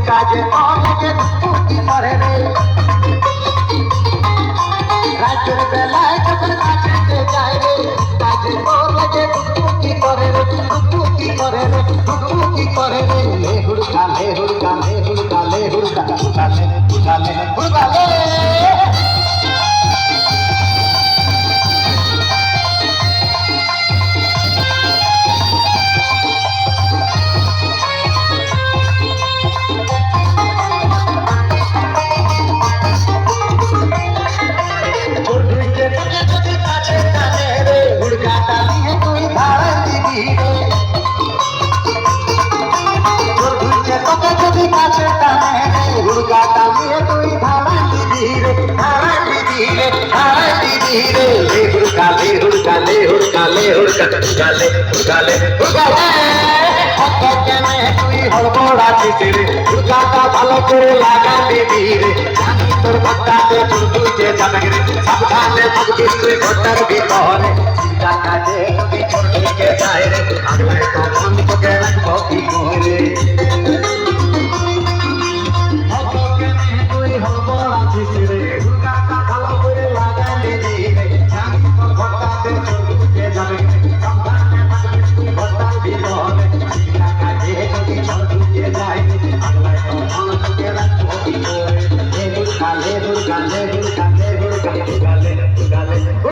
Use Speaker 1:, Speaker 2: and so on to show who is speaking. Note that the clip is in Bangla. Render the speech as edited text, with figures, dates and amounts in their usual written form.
Speaker 1: কাজে অনেকে কি করে রে রাতের বেলায় যখন কাজে যায় রে কাজে অনেকে কি করে রে কি করে রে কি করে রে হুড়কা হুড়কা হুড়কা হুড়কা হুড়কা ভালো করে লাগা দিবি রে তোর ভক্তাতে চুলকুচে যাবে রে সাবধানে থাকবি তুই ঘরটার ভিতরে চিন্তা কাজে যদি চুলকুচে যায় রে আমি তো মন তোকে রাখবো কি করে